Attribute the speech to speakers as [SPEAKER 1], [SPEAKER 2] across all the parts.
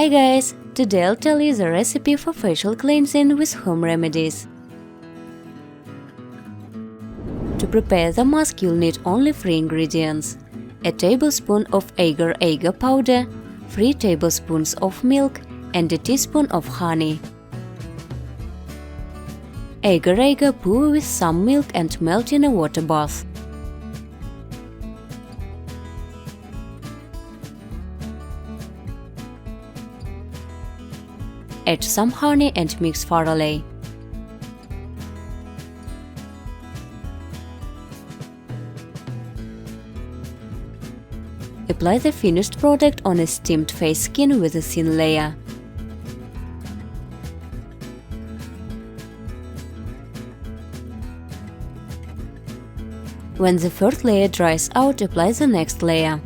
[SPEAKER 1] Hi guys! Today I'll tell you the recipe for facial cleansing with home remedies. To prepare the mask you'll need only 3 ingredients: a tablespoon of agar-agar powder, 3 tablespoons of milk, and a teaspoon of honey. Agar-agar pour with some milk and melt in a water bath. Add some honey and mix thoroughly. Apply the finished product on a steamed face skin with a thin layer. When the first layer dries out, apply the next layer.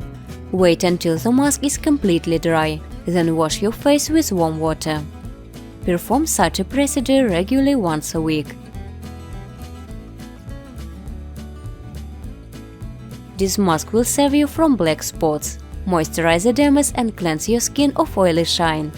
[SPEAKER 1] Wait until the mask is completely dry, then wash your face with warm water. Perform such a procedure regularly once a week. This mask will save you from black spots, moisturize the dermis and cleanse your skin of oily shine.